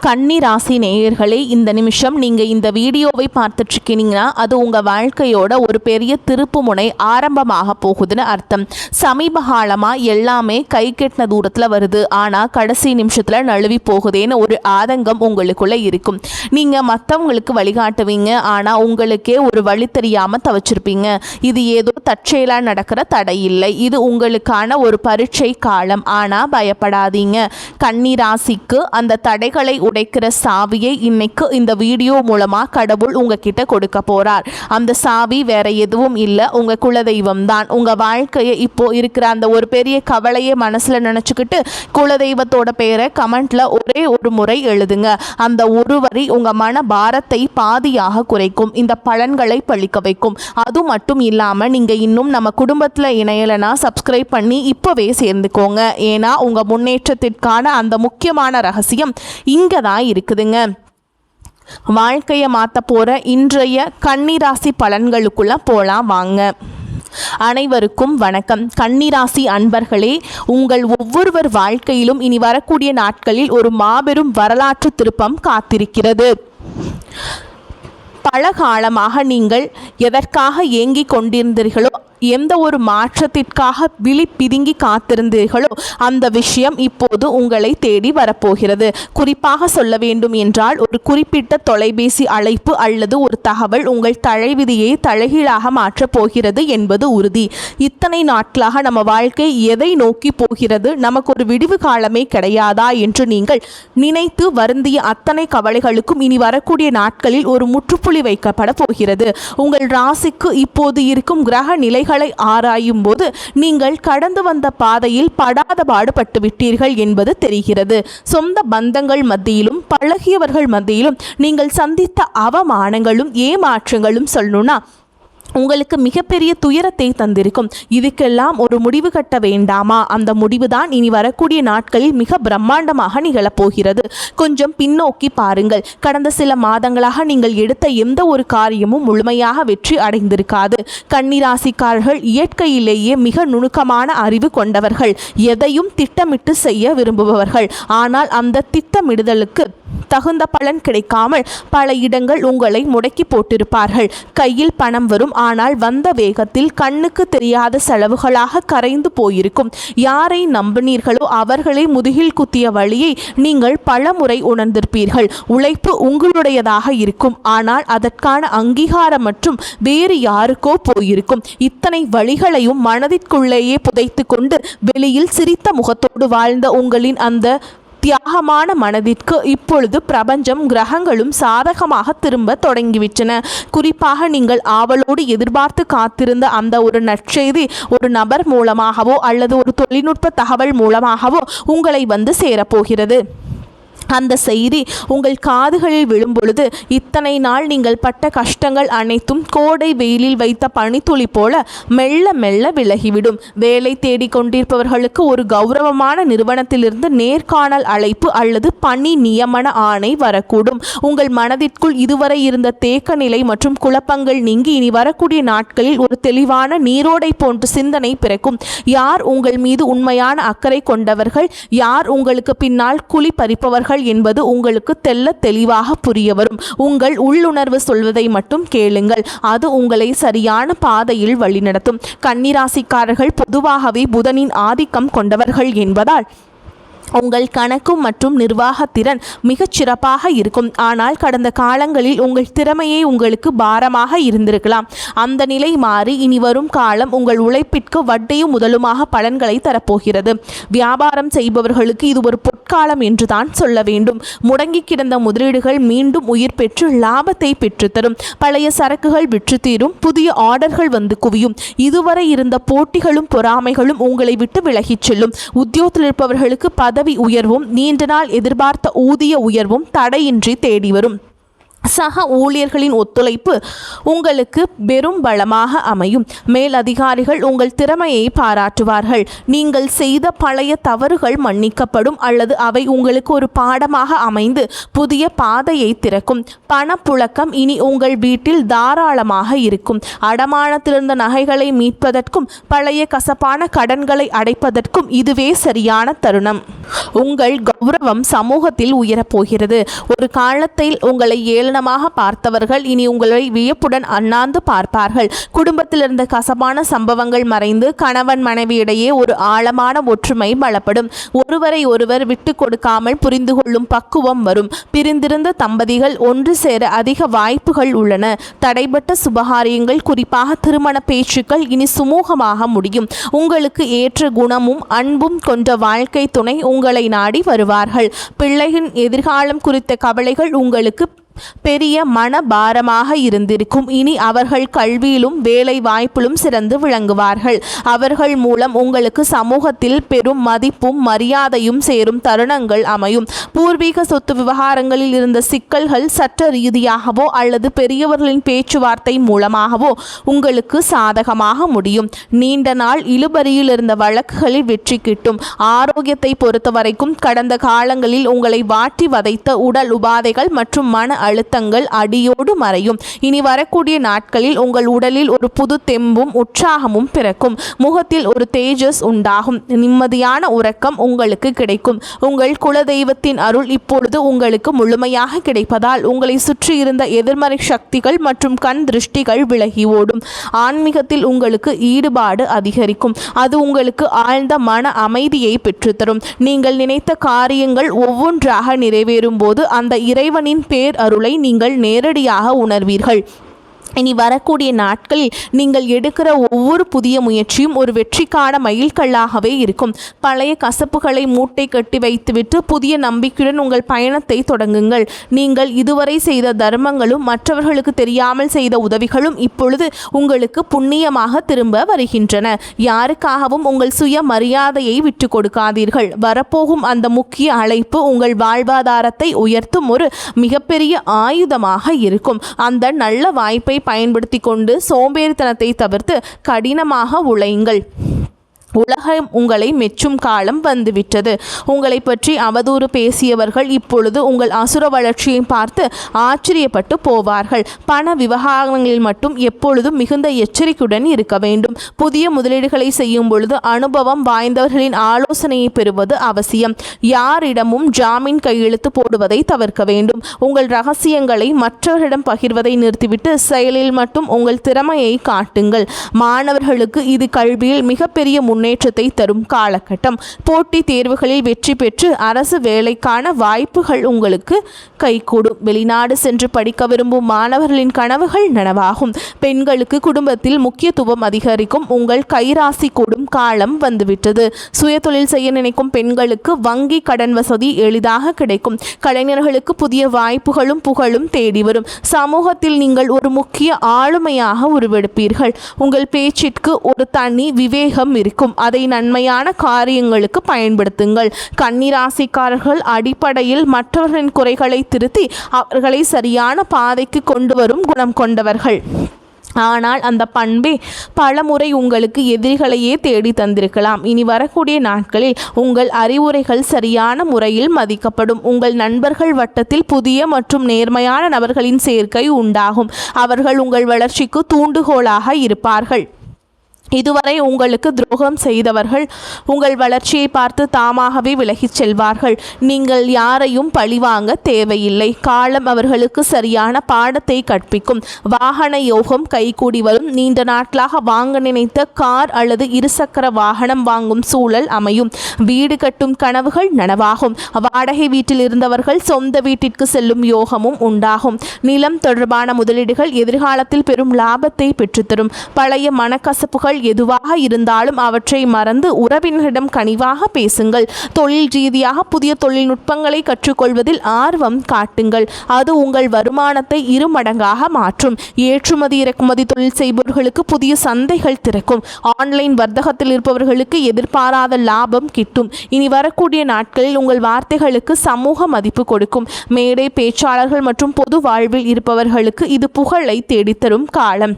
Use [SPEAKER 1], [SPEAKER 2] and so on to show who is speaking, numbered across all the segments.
[SPEAKER 1] கன்னி ராசி நேயர்களே, இந்த நிமிஷம் நீங்கள் இந்த வீடியோவை பார்த்துட்ருக்கீங்கன்னா அது உங்கள் வாழ்க்கையோட ஒரு பெரிய திருப்பு முனை ஆரம்பமாக போகுதுன்னு அர்த்தம். சமீப காலமாக எல்லாமே கை கெட்டின தூரத்தில் வருது, ஆனால் கடைசி நிமிஷத்தில் நழுவி போகுதேன்னு ஒரு ஆதங்கம் உங்களுக்குள்ளே இருக்கும். நீங்கள் மற்றவங்களுக்கு வழிகாட்டுவீங்க, ஆனால் உங்களுக்கே ஒரு வழி தெரியாமல் தவிச்சிருப்பீங்க. இது ஏதோ தற்செயலாக நடக்கிற தடை இல்லை, இது உங்களுக்கான ஒரு பரீட்சை காலம். ஆனால் பயப்படாதீங்க, கன்னி ராசிக்கு அந்த தடைகளை உடைக்கிற சாவியை இன்னைக்கு இந்த வீடியோ மூலமா கடவுள் உங்ககிட்ட கொடுக்க போறார். அந்த சாவி வேற எதுவும் இல்லை, உங்க குலதெய்வம் தான். உங்க வாழ்க்கையை இப்போ இருக்கிற அந்த ஒரு பெரிய கவலையை மனசுல நினைச்சுக்கிட்டு குலதெய்வத்தோட பேரை கமெண்ட்ல ஒரே ஒரு முறை எழுதுங்க. அந்த ஒரு வரி உங்க மன பாரத்தை பாதியாக குறைக்கும், இந்த பலன்களை பழிக்க வைக்கும். அது மட்டும் இல்லாம நீங்க இன்னும் நம்ம குடும்பத்துல இணையலைன்னா சப்ஸ்கிரைப் பண்ணி இப்பவே சேர்ந்துக்கோங்க. ஏன்னா உங்க முன்னேற்றத்திற்கான அந்த முக்கியமான ரகசியம் இங்க தான் இருக்குதுங்க. வாழ்க்கையை மாற்ற போற இன்றைய கன்னிராசி பலன்களுக்குள்ள போலாம் வாங்க. அனைவருக்கும் வணக்கம். கன்னிராசி அன்பர்களே, உங்கள் ஒவ்வொருவர் வாழ்க்கையிலும் இனி வரக்கூடிய நாட்களில் ஒரு மாபெரும் வரலாற்று திருப்பம் காத்திருக்கிறது. பல காலமாக நீங்கள் எதற்காக ஏங்கிக் கொண்டிருந்தீர்களோ, எந்த ஒரு மாற்றத்திற்காக விழி பிதுங்கி காத்திருந்தீர்களோ அந்த விஷயம் இப்போது உங்களை தேடி வரப்போகிறது. குறிப்பாக சொல்ல வேண்டும் என்றால், ஒரு குறிப்பிட்ட தொலைபேசி அழைப்பு அல்லது ஒரு தகவல் உங்கள் தலைவிதியை தலைகீழாக மாற்றப் போகிறது என்பது உறுதி. இத்தனை நாட்களாக நம்ம வாழ்க்கை எதை நோக்கி போகிறது, நமக்கு ஒரு விடிவு காலமே கிடையாதா என்று நீங்கள் நினைத்து வருந்திய அத்தனை கவலைகளுக்கும் இனி வரக்கூடிய நாட்களில் ஒரு முற்றுப்புள்ளி வைக்கப்பட போகிறது. உங்கள் ராசிக்கு இப்போது இருக்கும் கிரக நிலை ஆராயும் போது நீங்கள் கடந்து வந்த பாதையில் படாத பாடுபட்டு விட்டீர்கள் என்பது தெரிகிறது. சொந்த பந்தங்கள் மத்தியிலும் பழகியவர்கள் மத்தியிலும் நீங்கள் சந்தித்த அவமானங்களும் ஏமாற்றங்களும் சொல்லணும்னா உங்களுக்கு மிகப்பெரிய துயரத்தை தந்திருக்கும். இதுக்கெல்லாம் ஒரு முடிவு கட்ட வேண்டாமா? அந்த முடிவு தான் இனி வரக்கூடிய நாட்களில் மிக பிரம்மாண்டமாக நிகழப்போகிறது. கொஞ்சம் பின்னோக்கி பாருங்கள். கடந்த சில மாதங்களாக நீங்கள் எடுத்த எந்த ஒரு காரியமும் முழுமையாக வெற்றி அடைந்திருக்காது. கன்னிராசிக்காரர்கள் இயற்கையிலேயே மிக நுணுக்கமான அறிவு கொண்டவர்கள், எதையும் திட்டமிட்டு செய்ய விரும்புபவர்கள். ஆனால் அந்த திட்டமிடுதலுக்கு தகுந்த பலன் கிடைக்காமல் பல இடங்கள் உங்களை முடக்கி போட்டிருப்பார்கள். கையில் பணம் வரும், ஆனால் வந்த வேகத்தில் கண்ணுக்கு தெரியாத செலவுகளாக கரைந்து போயிருக்கும். யாரை நம்பினீர்களோ அவர்களை முதுகில் குத்திய வழியை நீங்கள் பல முறை உணர்ந்திருப்பீர்கள். உழைப்பு உங்களுடையதாக இருக்கும், ஆனால் அதற்கான அங்கீகாரம் மற்றும் வேறு யாருக்கோ போயிருக்கும். இத்தனை வழிகளையும் மனதிற்குள்ளேயே புதைத்து கொண்டு வெளியில் சிரித்த முகத்தோடு வாழ்ந்த உங்களின் அந்த தியாகமான மனதிற்கு இப்பொழுது பிரபஞ்சம் கிரகங்களும் சாதகமாக திரும்ப தொடங்கிவிட்டன. குறிப்பாக நீங்கள் ஆவலோடு எதிர்பார்த்து காத்திருந்த அந்த ஒரு நற்செய்தி ஒரு நபர் மூலமாகவோ அல்லது ஒரு தொழில்நுட்ப தகவல் மூலமாகவோ உங்களை வந்து சேரப்போகிறது. அந்த செய்தி உங்கள் காதுகளில் விழும்பொழுது இத்தனை நாள் நீங்கள் பட்ட கஷ்டங்கள் அனைத்தும் கோடை வெயிலில் வைத்த பனித்துளி போல மெல்ல மெல்ல விலகிவிடும். வேலை தேடி கொண்டிருப்பவர்களுக்கு ஒரு கௌரவமான நிறுவனத்திலிருந்து நேர்காணல் அழைப்பு அல்லது பணி நியமன ஆணை வரக்கூடும். உங்கள் மனதிற்குள் இதுவரை இருந்த தேக்க நிலை மற்றும் குழப்பங்கள் நீங்கி இனி வரக்கூடிய நாட்களில் ஒரு தெளிவான நீரோடை போன்ற சிந்தனை பிறக்கும். யார் உங்கள் மீது உண்மையான அக்கறை கொண்டவர்கள், யார் உங்களுக்கு பின்னால் குழி பறிப்பவர்கள் என்பது உங்களுக்கு தெல்ல தெளிவாக புரிய வரும். உங்கள் உள்ளுணர்வு சொல்வதை மட்டும் கேளுங்கள், அது உங்களை சரியான பாதையில் வழிநடத்தும். கன்னிராசிக்காரர்கள் பொதுவாகவே புதனின் ஆதிக்கம் கொண்டவர்கள் என்பதால் உங்கள் கணக்கு மற்றும் நிர்வாகத்திறன் மிகச் சிறப்பாக இருக்கும். ஆனால் கடந்த காலங்களில் உங்கள் திறமையை உங்களுக்கு பாரமாக இருந்திருக்கலாம். அந்த நிலை மாறி இனி வரும் காலம் உங்கள் உழைப்பிற்கு வட்டியும் முதலுமாக பலன்களை தரப்போகிறது. வியாபாரம் செய்பவர்களுக்கு இது ஒரு பொற்காலம் என்று தான் சொல்ல வேண்டும். முடங்கி கிடந்த முதலீடுகள் மீண்டும் உயிர் பெற்று லாபத்தை பெற்றுத்தரும். பழைய சரக்குகள் விற்று தீரும், புதிய ஆர்டர்கள் வந்து குவியும். இதுவரை இருந்த போட்டிகளும் பொறாமைகளும் உங்களை விட்டு விலகிச் செல்லும். உத்தியோகத்தில் இருப்பவர்களுக்கு பதவி உயர்வும் நீண்ட நாள் எதிர்பார்த்த ஊதிய உயர்வும் தடையின்றி தேடி வரும். சக ஊழியர்களின் ஒத்துழைப்பு உங்களுக்கு பெரும் பலமாக அமையும். மேலதிகாரிகள் உங்கள் திறமையை பாராட்டுவார்கள். நீங்கள் செய்த பழைய தவறுகள் மன்னிக்கப்படும் அல்லது அவை உங்களுக்கு ஒரு பாடமாக அமைந்து புதிய பாதையை திறக்கும். பணப்புழக்கம் இனி உங்கள் வீட்டில் தாராளமாக இருக்கும். அடமானத்திலிருந்த நகைகளை மீட்பதற்கும் பழைய கசப்பான கடன்களை அடைப்பதற்கும் இதுவே சரியான தருணம். உங்கள் கௌரவம் சமூகத்தில் உயரப்போகிறது. ஒரு காலத்தில் உங்களை ஏளனமாக பார்த்தவர்கள் இனி உங்களை வியப்புடன் அண்ணாந்து பார்ப்பார்கள். குடும்பத்தில் இருந்த கசப்பான சம்பவங்கள் மறைந்து கணவன் மனைவியிடையே ஒரு ஆழமான ஒற்றுமை பலப்படும். ஒருவரை ஒருவர் விட்டு கொடுக்காமல் புரிந்து கொள்ளும் பக்குவம் வரும். பிரிந்திருந்த தம்பதிகள் ஒன்று சேர அதிக வாய்ப்புகள் உள்ளன. தடைபட்ட சுபகாரியங்கள், குறிப்பாக திருமண பேச்சுக்கள் இனி சுமூகமாக முடியும். உங்களுக்கு ஏற்ற குணமும் அன்பும் கொண்ட வாழ்க்கை துணை உங்களை நாடி வருவார்கள். பிள்ளையின் எதிர்காலம் குறித்த கவலைகள் உங்களுக்கு பெரிய மனபாரமாக இருந்திருக்கும். இனி அவர்கள் கல்வியிலும் வேலை வாய்ப்பிலும் சிறந்து விளங்குவார்கள். அவர்கள் மூலம் உங்களுக்கு சமூகத்தில் பெரும் மதிப்பும் மரியாதையும் சேரும் தருணங்கள் அமையும். பூர்வீக சொத்து விவகாரங்களில் இருந்த சிக்கல்கள் சட்ட ரீதியாகவோ அல்லது பெரியவர்களின் பேச்சுவார்த்தை மூலமாகவோ உங்களுக்கு சாதகமாக முடியும். நீண்ட நாள் இழுபறியில் இருந்த வழக்குகளில் வெற்றி கிட்டும். ஆரோக்கியத்தை பொறுத்தவரைக்கும் கடந்த காலங்களில் உங்களை வாட்டி வதைத்த உடல் உபாதைகள் மற்றும் மன அழுத்தங்கள் அடியோடு மறையும். இனி வரக்கூடிய நாட்களில் உங்கள் உடலில் ஒரு புது தெம்பும் உற்சாகமும் பிறக்கும். முகத்தில் ஒரு தேஜஸ் உண்டாகும். நிம்மதியான உறக்கம் உங்களுக்கு கிடைக்கும். உங்கள் குலதெய்வத்தின் அருள் இப்பொழுது உங்களுக்கு முழுமையாக கிடைப்பதால் உங்களை சுற்றி இருந்த எதிர்மறை சக்திகள் மற்றும் கண் திருஷ்டிகள் விலகி ஓடும். ஆன்மீகத்தில் உங்களுக்கு ஈடுபாடு அதிகரிக்கும். அது உங்களுக்கு ஆழ்ந்த மன அமைதியை பெற்றுத்தரும். நீங்கள் நினைத்த காரியங்கள் ஒவ்வொன்றாக நிறைவேறும் போது அந்த இறைவனின் பேர் அருளை நீங்கள் நேரடியாக உணர்வீர்கள். இனி வரக்கூடிய நாட்களில் நீங்கள் எடுக்கிற ஒவ்வொரு புதிய முயற்சியும் ஒரு வெற்றிக்கான மைல்கல்லாகவே இருக்கும். பழைய கசப்புகளை மூட்டை கட்டி வைத்துவிட்டு புதிய நம்பிக்கையுடன் உங்கள் பயணத்தை தொடங்குங்கள். நீங்கள் இதுவரை செய்த தர்மங்களும் மற்றவர்களுக்கு தெரியாமல் செய்த உதவிகளும் இப்பொழுது உங்களுக்கு புண்ணியமாக திரும்ப வருகின்றன. யாருக்காகவும் உங்கள் சுய மரியாதையை விட்டு கொடுக்காதீர்கள். வரப்போகும் அந்த முக்கிய அழைப்பு உங்கள் வாழ்வாதாரத்தை உயர்த்தும் ஒரு மிகப்பெரிய ஆயுதமாக இருக்கும். அந்த நல்ல வாய்ப்பை பயன்படுத்தி கொண்டு சோம்பேறித்தனத்தை தவிர்த்து கடினமாக உழையுங்கள். உலகம் உங்களை மெச்சும் காலம் வந்துவிட்டது. உங்களை பற்றி அவதூறு பேசியவர்கள் இப்பொழுது உங்கள் அசுர வளர்ச்சியை பார்த்து ஆச்சரியப்பட்டு போவார்கள். பண விவகாரங்களில் மட்டும் எப்பொழுதும் மிகுந்த எச்சரிக்கையுடன் இருக்க வேண்டும். புதிய முதலீடுகளை செய்யும் பொழுது அனுபவம் வாய்ந்தவர்களின் ஆலோசனையை பெறுவது அவசியம். யாரிடமும் ஜாமீன் கையெழுத்து போடுவதை தவிர்க்க வேண்டும். உங்கள் ரகசியங்களை மற்றவர்களிடம் பகிர்வதை நிறுத்திவிட்டு செயலில் மட்டும் உங்கள் திறமையை காட்டுங்கள். மாணவர்களுக்கு இது கல்வியில் மிகப்பெரிய முன்னேற்றத்தை தரும் காலகட்டம். போட்டித் தேர்வுகளில் வெற்றி பெற்று அரசு வேலைக்கான வாய்ப்புகள் உங்களுக்கு கைகூடும். வெளிநாடு சென்று படிக்க விரும்பும் மாணவர்களின் கனவுகள் நனவாகும். பெண்களுக்கு குடும்பத்தில் முக்கியத்துவம் அதிகரிக்கும். உங்கள் கைராசி கூடும் காலம் வந்துவிட்டது. சுயதொழில் செய்ய நினைக்கும் பெண்களுக்கு வங்கி கடன் வசதி எளிதாக கிடைக்கும். கலைஞர்களுக்கு புதிய வாய்ப்புகளும் புகழும் தேடி வரும். சமூகத்தில் நீங்கள் ஒரு முக்கிய ஆளுமையாக உருவெடுப்பீர்கள். உங்கள் பேச்சிற்கு ஒரு தனி விவேகம் இருக்கும். அதை நன்மையான காரியங்களுக்கு பயன்படுத்துங்கள். கன்னிராசிக்காரர்கள் அடிப்படையில் மற்றவர்களின் குறைகளை திருத்தி அவர்களை சரியான பாதைக்கு கொண்டு வரும் குணம் கொண்டவர்கள். ஆனால் அந்த பண்பே பலமுறை உங்களுக்கு எதிரிகளையே தேடி தந்திருக்கலாம். இனி வரக்கூடிய நாட்களில் உங்கள் அறிவுரைகள் சரியான முறையில் மதிக்கப்படும். உங்கள் நண்பர்கள் வட்டத்தில் புதிய மற்றும் நேர்மையான நபர்களின் சேர்க்கை உண்டாகும். அவர்கள் உங்கள் வளர்ச்சிக்கு தூண்டுகோலாக இருப்பார்கள். இதுவரை உங்களுக்கு துரோகம் செய்தவர்கள் உங்கள் வளர்ச்சியை பார்த்து தாமாகவே விலகிச் செல்வார்கள். நீங்கள் யாரையும் பழிவாங்க தேவையில்லை. காலம் அவர்களுக்கு சரியான பாடத்தை கற்பிக்கும். வாகன யோகம் கைகூடி வரும். நீண்ட நாட்களாக வாங்க நினைத்த கார் அல்லது இருசக்கர வாகனம் வாங்கும் சூழல் அமையும். வீடு கட்டும் கனவுகள் நனவாகும். வாடகை வீட்டில் இருந்தவர்கள் சொந்த வீட்டிற்கு செல்லும் யோகமும் உண்டாகும். நிலம் தொடர்பான முதலீடுகள் எதிர்காலத்தில் பெரும் லாபத்தை பெற்றுத்தரும். பழைய மனக்கசப்புகள் கவலைகள் எதுவாக இருந்தாலும் அவற்றை மறந்து உறவினரிடம் கனிவாக பேசுங்கள். தொழில் ரீதியாக புதிய தொழில்நுட்பங்களை கற்றுக்கொள்வதில் ஆர்வம் காட்டுங்கள். அது உங்கள் வருமானத்தை இருமடங்காக மாற்றும். ஏற்றுமதி இறக்குமதி தொழில் செய்பவர்களுக்கு புதிய சந்தைகள் திறக்கும். ஆன்லைன் வர்த்தகத்தில் இருப்பவர்களுக்கு எதிர்பாராத லாபம் கிட்டும். இனி வரக்கூடிய நாட்களில் உங்கள் வார்த்தைகளுக்கு சமூக மதிப்பு கொடுக்கும். மேடை பேச்சாளர்கள் மற்றும் பொது வாழ்வில் இருப்பவர்களுக்கு இது புகழை தேடித்தரும் காலம்.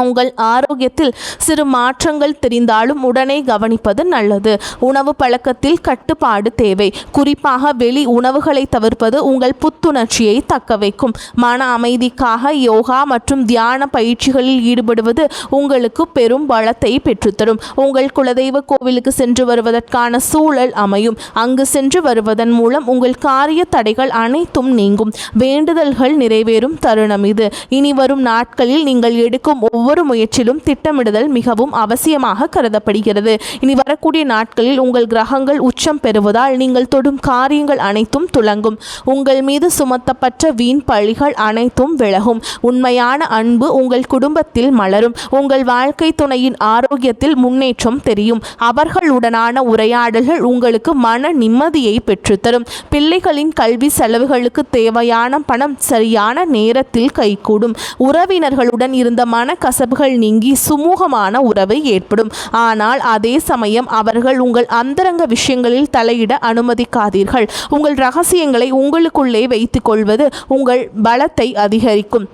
[SPEAKER 1] உங்கள் ஆரோக்கியத்தில் சிறு மாற்றங்கள் தெரிந்தாலும் உடனே கவனிப்பது நல்லது. உணவு பழக்கத்தில் கட்டுப்பாடு தேவை. குறிப்பாக வெளி உணவுகளை தவிர்ப்பது உங்கள் புத்துணர்ச்சியை தக்க வைக்கும். மன அமைதிக்காக யோகா மற்றும் தியான பயிற்சிகளில் ஈடுபடுவது உங்களுக்கு பெரும் பலத்தை பெற்றுத்தரும். உங்கள் குலதெய்வ கோவிலுக்கு சென்று வருவதற்கான சூழல் அமையும். அங்கு சென்று வருவதன் மூலம் உங்கள் காரிய தடைகள் அனைத்தும் நீங்கும். வேண்டுதல்கள் நிறைவேறும் தருணம் இது. இனி வரும் நாட்களில் நீங்கள் எடுக்கும் ஒவ்வொரு முயற்சியிலும் திட்டமிடுதல் மிகவும் அவசியமாக கருதப்படுகிறது. இனி வரக்கூடிய நாட்களில் உங்கள் கிரகங்கள் உச்சம் பெறுவதால் நீங்கள் தொடும் காரியங்கள் அனைத்தும் துலங்கும். உங்கள் மீது சுமத்தப்பட்ட வீண் பழிகள் அனைத்தும் விலகும். உண்மையான அன்பு உங்கள் குடும்பத்தில் மலரும். உங்கள் வாழ்க்கை துணையின் ஆரோக்கியத்தில் முன்னேற்றம் தெரியும். அவர்களுடனான உரையாடல்கள் உங்களுக்கு மன நிம்மதியை பெற்றுத்தரும். பிள்ளைகளின் கல்வி செலவுகளுக்கு தேவையான பணம் சரியான நேரத்தில் கைகூடும். உறவினர்களுடன் இருந்த கசப்புகள் நீங்கி சுமூகமான உறவு ஏற்படும். ஆனால் அதே சமயம் அவர்கள் உங்கள் அந்தரங்க விஷயங்களில் தலையிட அனுமதிக்காதீர்கள். உங்கள் ரகசியங்களை உங்களுக்குள்ளே வைத்துக் கொள்வது உங்கள் பலத்தை அதிகரிக்கும்.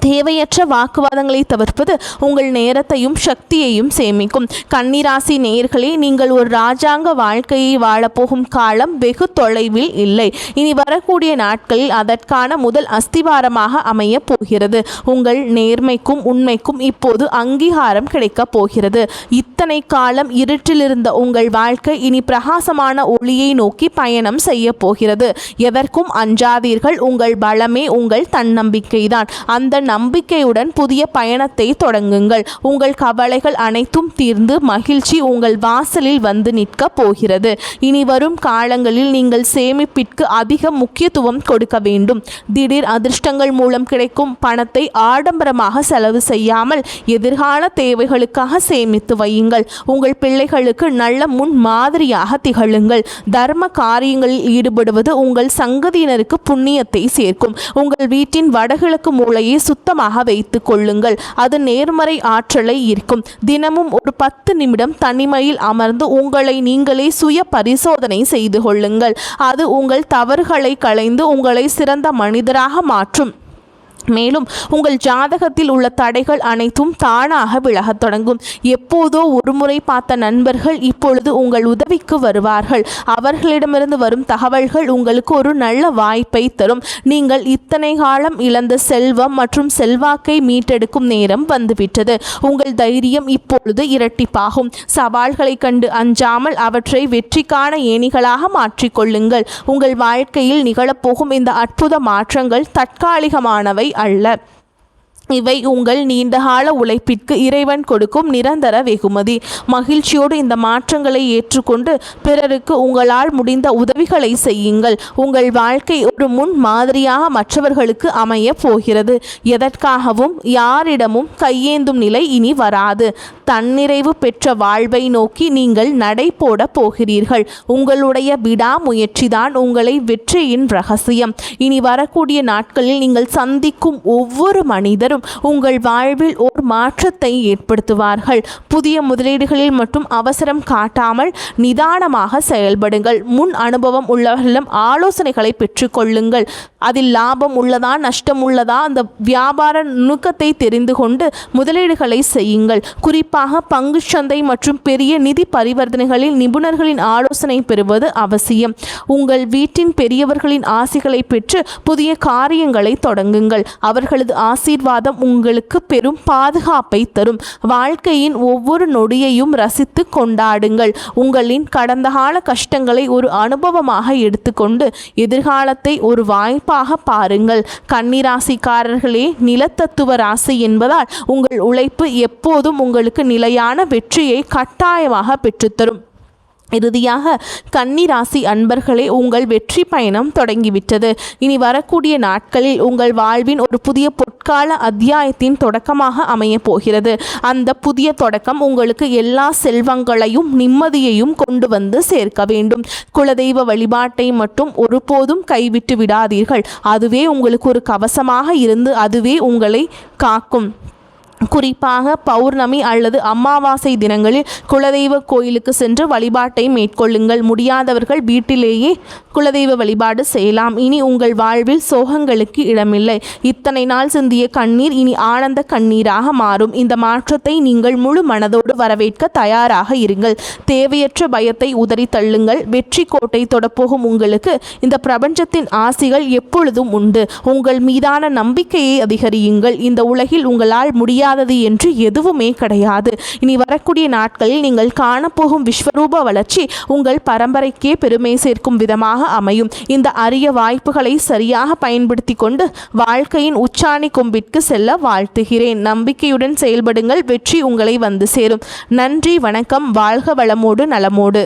[SPEAKER 1] தேவையற்ற வாக்குவாதங்களை தவிர்ப்பது உங்கள் நேரத்தையும் சக்தியையும் சேமிக்கும். கன்னிராசி நேயர்களே, நீங்கள் ஒரு ராஜாங்க வாழ்க்கையை வாழப்போகும் காலம் வெகு தொலைவில் இல்லை. இனி வரக்கூடிய நாட்களில் அதற்கான முதல் அஸ்திவாரமாக அமைய போகிறது. உங்கள் நேர்மைக்கும் உண்மைக்கும் இப்போது அங்கீகாரம் கிடைக்கப் போகிறது. இத்தனை காலம் இருட்டில் இருந்த உங்கள் வாழ்க்கை இனி பிரகாசமான ஒளியை நோக்கி பயணம் செய்ய போகிறது. எதற்கும் அஞ்சாதீர்கள். உங்கள் பலமே உங்கள் தன்னம்பிக்கைதான். அந்த நம்பிக்கையுடன் புதிய பயணத்தை தொடங்குங்கள். உங்கள் கவலைகள் அனைத்தும் தீர்ந்து மகிழ்ச்சி உங்கள் வாசலில் வந்து நிற்க போகிறது. இனி வரும் காலங்களில் நீங்கள் சேமிப்பிற்கு அதிக முக்கியத்துவம் கொடுக்க வேண்டும். திடீர் அதிர்ஷ்டங்கள் மூலம் கிடைக்கும் பணத்தை ஆடம்பரமாக செலவு செய்யாமல் எதிர்கால தேவைகளுக்காக சேமித்து வையுங்கள். உங்கள் பிள்ளைகளுக்கு நல்ல முன் மாதிரியாக திகழுங்கள். தர்ம காரியங்களில் ஈடுபடுவது உங்கள் சங்கதியினருக்கு புண்ணியத்தை சேர்க்கும். உங்கள் வீட்டின் வடகிழக்கு மூலையை சுத்தமாக வைத்துக் கொள்ளுங்கள். அது நேர்மறை ஆற்றலை ஈர்க்கும். தினமும் ஒரு 10 நிமிடம் தனிமையில் அமர்ந்து உங்களை நீங்களே சுய பரிசோதனை செய்து கொள்ளுங்கள். அது உங்கள் தவறுகளை களைந்து உங்களை சிறந்த மனிதராக மாற்றும். மேலும் உங்கள் ஜாதகத்தில் உள்ள தடைகள் அனைத்தும் தானாக விலகத் தொடங்கும். எப்போதோ ஒருமுறை பார்த்த நண்பர்கள் இப்பொழுது உங்கள் உதவிக்கு வருவார்கள். அவர்களிடமிருந்து வரும் தகவல்கள் உங்களுக்கு ஒரு நல்ல வாய்ப்பை தரும். நீங்கள் இத்தனை காலம் இழந்த செல்வம் மற்றும் செல்வாக்கை மீட்டெடுக்கும் நேரம் வந்துவிட்டது. உங்கள் தைரியம் இப்பொழுது இரட்டிப்பாகும். சவால்களை கண்டு அஞ்சாமல் அவற்றை வெற்றிக்கான ஏணிகளாக மாற்றிக்கொள்ளுங்கள். உங்கள் வாழ்க்கையில் நிகழப்போகும் இந்த அற்புத மாற்றங்கள் தற்காலிகமானவை அல்ல. இவை உங்கள் நீண்டகால உழைப்பிற்கு இறைவன் கொடுக்கும் நிரந்தர வெகுமதி. மகிழ்ச்சியோடு இந்த மாற்றங்களை ஏற்றுக்கொண்டு பிறருக்கு உங்களால் முடிந்த உதவிகளை செய்யுங்கள். உங்கள் வாழ்க்கை ஒரு முன் மாதிரியாக மற்றவர்களுக்கு அமைய போகிறது. எதற்காகவும் யாரிடமும் கையேந்தும் நிலை இனி வராது. தன்னிறைவு பெற்ற வாழ்வை நோக்கி நீங்கள் நடை போட போகிறீர்கள். உங்களுடைய விடாமுயற்சிதான் உங்களை வெற்றியின் ரகசியம். இனி வரக்கூடிய நாட்களில் நீங்கள் சந்திக்கும் ஒவ்வொரு மனிதரும் உங்கள் வாழ்வில் ஒரு மாற்றத்தை ஏற்படுத்துவார்கள். புதிய முதலீடுகளில் மட்டும் அவசரம் காட்டாமல் நிதானமாக செயல்படுங்கள். முன் அனுபவம் உள்ளவர்களிடம் ஆலோசனைகளை பெற்றுக்கொள்ளுங்கள். அதில் லாபம் உள்ளதா நஷ்டம் உள்ளதா அந்த வியாபார நுணுக்கத்தை தெரிந்து கொண்டு முதலீடுகளை செய்யுங்கள். குறிப்பாக பங்குச்சந்தை மற்றும் பெரிய நிதி பரிவர்த்தனைகளில் நிபுணர்களின் ஆலோசனை பெறுவது அவசியம். உங்கள் வீட்டின் பெரியவர்களின் ஆசிகளை பெற்று புதிய காரியங்களை தொடங்குங்கள். அவர்களது ஆசீர்வாதம் உங்களுக்கு பெரும் பாதுகாப்பை தரும். வாழ்க்கையின் ஒவ்வொரு நொடியையும் ரசித்து கொண்டாடுங்கள். உங்களின் கடந்த கால கஷ்டங்களை ஒரு அனுபவமாக எடுத்துக்கொண்டு எதிர்காலத்தை ஒரு வாய்ப்பாக பாருங்கள். கன்னிராசிக்காரர்களே, நிலத்தத்துவ ராசி என்பதால் உங்கள் உழைப்பு எப்போதும் உங்களுக்கு நிலையான வெற்றியை கட்டாயமாக பெற்றுத்தரும். இறுதியாக கன்னி ராசி அன்பர்களே, உங்கள் வெற்றி பயணம் தொடங்கிவிட்டது. இனி வரக்கூடிய நாட்களில் உங்கள் வாழ்வின் ஒரு புதிய பொற்கால அத்தியாயத்தின் தொடக்கமாக அமைய போகிறது. அந்த புதிய தொடக்கம் உங்களுக்கு எல்லா செல்வங்களையும் நிம்மதியையும் கொண்டு வந்து சேர்க்க வேண்டும். குலதெய்வ வழிபாட்டை மட்டும் ஒருபோதும் கைவிட்டு விடாதீர்கள். அதுவே உங்களுக்கு ஒரு கவசமாக இருந்து அதுவே உங்களை காக்கும். குறிப்பாக பௌர்ணமி அல்லது அமாவாசை தினங்களில் குலதெய்வ கோயிலுக்கு சென்று வழிபாட்டை மேற்கொள்ளுங்கள். முடியாதவர்கள் வீட்டிலேயே குலதெய்வ வழிபாடு செய்யலாம். இனி உங்கள் வாழ்வில் சோகங்களுக்கு இடமில்லை. இத்தனை நாள் சிந்திய கண்ணீர் இனி ஆனந்த கண்ணீராக மாறும். இந்த மாற்றத்தை நீங்கள் முழு மனதோடு வரவேற்க தயாராக இருங்கள். தேவையற்ற பயத்தை உதறி தள்ளுங்கள். வெற்றி கோட்டை தொடப்போகும் உங்களுக்கு இந்த பிரபஞ்சத்தின் ஆசிகள் எப்பொழுதும் உண்டு. உங்கள் மீதான நம்பிக்கையை அதிகரியுங்கள். இந்த உலகில் உங்களால் முடியாதது என்று எதுவுமே கிடையாது. இனி வரக்கூடிய நாட்களில் நீங்கள் காணப்போகும் விஸ்வரூப வளர்ச்சி உங்கள் பரம்பரைக்கே பெருமை சேர்க்கும் விதமாக அமையும். இந்த அரிய வாய்ப்புகளை சரியாக பயன்படுத்தி கொண்டு வாழ்க்கையின் உச்சாணி கொம்பிற்கு செல்ல வாழ்த்துகிறேன். நம்பிக்கையுடன் செயல்படுங்கள். வெற்றி உங்களை வந்து சேரும். நன்றி, வணக்கம். வாழ்க வளமோடு நலமோடு.